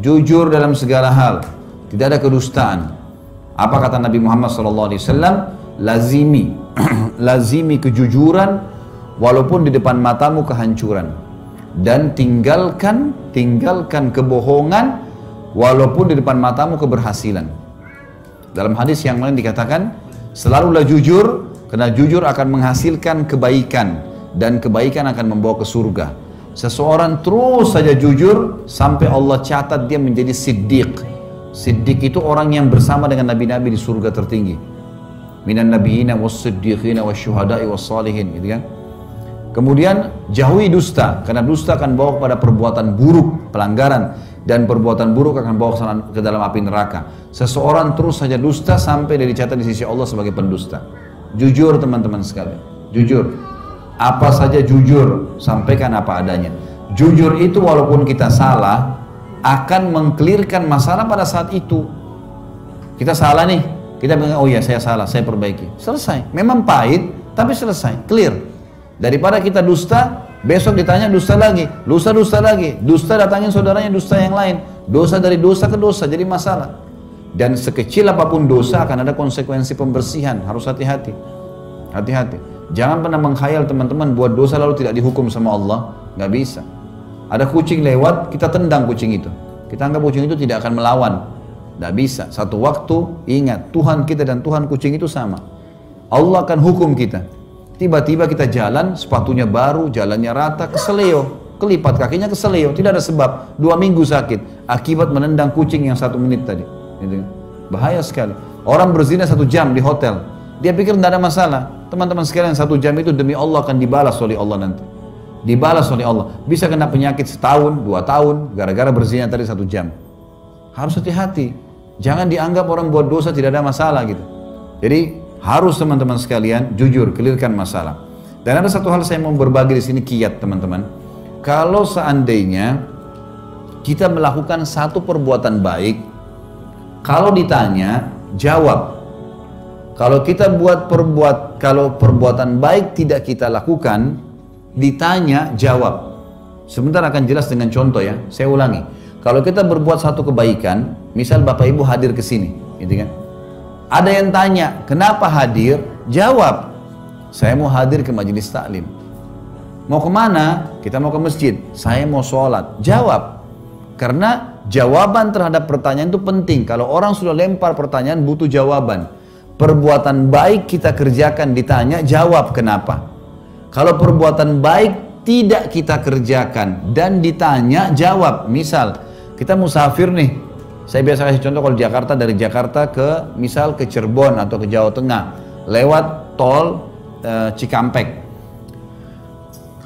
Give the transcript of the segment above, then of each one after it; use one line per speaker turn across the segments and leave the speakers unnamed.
jujur dalam segala hal, tidak ada kedustaan. Apa kata Nabi Muhammad SAW? Lazimi, lazimi kejujuran walaupun di depan matamu kehancuran, dan tinggalkan kebohongan walaupun di depan matamu keberhasilan. Dalam hadis yang lain dikatakan, selalulah jujur, karena jujur akan menghasilkan kebaikan, dan kebaikan akan membawa ke surga. Seseorang terus saja jujur sampai Allah catat dia menjadi siddiq. Siddiq itu orang yang bersama dengan nabi-nabi di surga tertinggi. Minan nabiyina was-siddiqina wasyuhada'i was-salihin, gitu kan? Kemudian jauhi dusta, karena dusta akan bawa kepada perbuatan buruk, pelanggaran, dan perbuatan buruk akan bawa ke dalam api neraka. Seseorang terus saja dusta sampai dia dicatat di sisi Allah sebagai pendusta. Jujur teman-teman sekalian, jujur. Apa saja jujur, sampaikan apa adanya. Jujur itu walaupun kita salah, akan mengklirkan masalah pada saat itu. Kita salah nih, kita bilang, oh ya saya salah, saya perbaiki. Selesai, memang pahit, tapi selesai, clear. Daripada kita dusta, besok ditanya dusta lagi, lusa dusta lagi, dusta datangin saudaranya dusta yang lain, dosa dari dosa ke dosa, jadi masalah. Dan sekecil apapun dosa akan ada konsekuensi pembersihan, harus hati-hati. Hati-hati. Jangan pernah menghayal teman-teman buat dosa lalu tidak dihukum sama Allah, nggak bisa. Ada kucing lewat, kita tendang kucing itu. Kita anggap kucing itu tidak akan melawan, nggak bisa. Satu waktu ingat Tuhan kita dan Tuhan kucing itu sama. Allah akan hukum kita. Tiba-tiba kita jalan, sepatunya baru, jalannya rata, keseleo, kelipat kakinya keseleo, tidak ada sebab. 2 minggu sakit akibat menendang kucing yang 1 menit tadi. Bahaya sekali. Orang berzina 1 jam di hotel, dia pikir tidak ada masalah. Teman-teman sekalian, 1 jam itu demi Allah akan dibalas oleh Allah nanti. Dibalas oleh Allah. Bisa kena penyakit setahun, 2 tahun, gara-gara berzina tadi 1 jam. Harus hati-hati. Jangan dianggap orang buat dosa tidak ada masalah gitu. Jadi harus teman-teman sekalian jujur, clearkan masalah. Dan ada satu hal saya mau berbagi di sini, kiat teman-teman. Kalau seandainya kita melakukan satu perbuatan baik, kalau ditanya, jawab. Kalau kita kalau perbuatan baik tidak kita lakukan, ditanya, jawab. Sebentar akan jelas dengan contoh ya, saya ulangi. Kalau kita berbuat satu kebaikan, misal Bapak Ibu hadir ke sini, gitu kan? Ada yang tanya, kenapa hadir? Jawab, saya mau hadir ke majelis taklim. Mau kemana? Kita mau ke masjid. Saya mau sholat. Jawab. Karena jawaban terhadap pertanyaan itu penting. Kalau orang sudah lempar pertanyaan, butuh jawaban. Perbuatan baik kita kerjakan, ditanya, jawab kenapa. Kalau perbuatan baik tidak kita kerjakan dan ditanya, jawab. Misal, kita musafir nih. Saya biasa kasih contoh kalau Jakarta, dari Jakarta ke misal ke Cirebon atau ke Jawa Tengah, lewat tol Cikampek.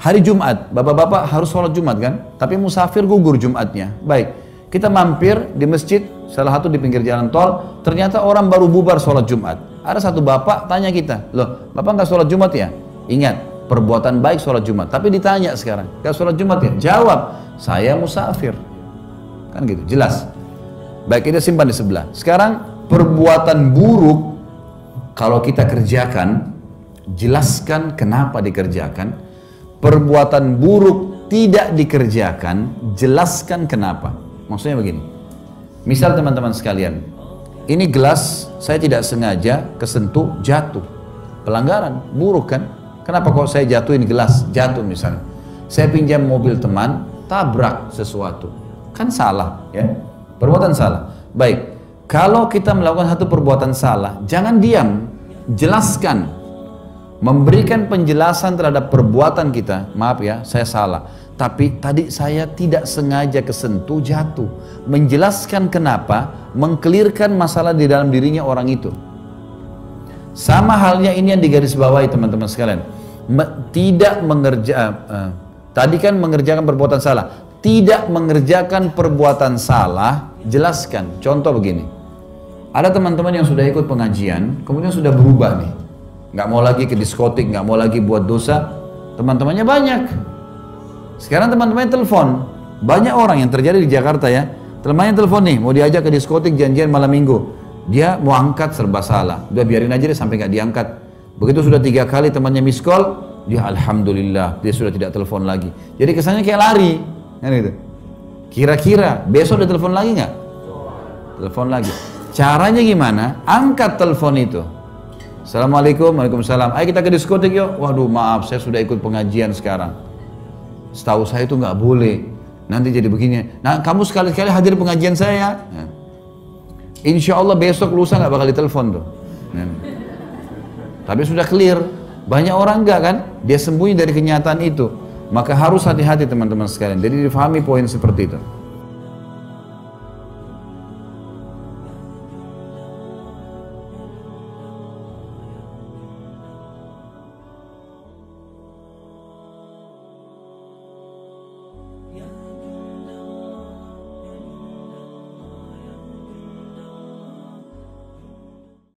Hari Jumat, bapak-bapak harus sholat Jumat kan? Tapi musafir gugur Jumatnya. Baik, kita mampir di masjid, salah satu di pinggir jalan tol, ternyata orang baru bubar sholat Jumat. Ada satu bapak tanya kita, loh bapak nggak sholat Jumat ya? Ingat, perbuatan baik sholat Jumat. Tapi ditanya sekarang, nggak sholat Jumat ya? Jawab, saya musafir. Kan gitu, jelas. Baik, kita simpan di sebelah. Sekarang perbuatan buruk kalau kita kerjakan, jelaskan kenapa dikerjakan. Perbuatan buruk tidak dikerjakan, jelaskan kenapa. Maksudnya begini. Misal teman-teman sekalian, ini gelas saya tidak sengaja kesentuh, jatuh. Pelanggaran, buruk kan? Kenapa kok saya jatuhin gelas? Jatuh misalnya. Saya pinjam mobil teman, tabrak sesuatu. Kan salah ya? Perbuatan salah. Baik, kalau kita melakukan satu perbuatan salah, jangan diam, jelaskan. Memberikan penjelasan terhadap perbuatan kita. Maaf ya, saya salah. Tapi tadi saya tidak sengaja kesentuh, jatuh. Menjelaskan kenapa, mengkelirkan masalah di dalam dirinya orang itu. Sama halnya ini yang digarisbawahi teman-teman sekalian. Tadi kan mengerjakan perbuatan salah. Tidak mengerjakan perbuatan salah, jelaskan. Contoh begini, ada teman-teman yang sudah ikut pengajian, kemudian sudah berubah nih, nggak mau lagi ke diskotik, nggak mau lagi buat dosa. Teman-temannya banyak. Sekarang teman-temannya telepon, banyak orang yang terjadi di Jakarta ya. Temannya telepon nih, mau diajak ke diskotik janjian malam minggu, dia mau angkat serba salah. Udah biarin aja deh sampai nggak diangkat. Begitu sudah 3 kali temannya miss call, dia alhamdulillah dia sudah tidak telepon lagi. Jadi kesannya kayak lari. Kan gitu. Kira-kira besok dia telepon lagi nggak? Telepon lagi. Caranya gimana? Angkat telepon itu. Assalamualaikum, waalaikumsalam. Ayo kita ke diskotik yuk. Waduh maaf, saya sudah ikut pengajian sekarang. Setahu saya itu nggak boleh. Nanti jadi begini. Nah kamu sekali-kali hadir pengajian saya. Ya. Insya Allah besok lusa nggak bakal ditelepon tuh. Ya. Tapi sudah clear. Banyak orang enggak kan? Dia sembunyi dari kenyataan itu. Maka harus hati-hati teman-teman sekalian. Jadi difahami poin seperti itu.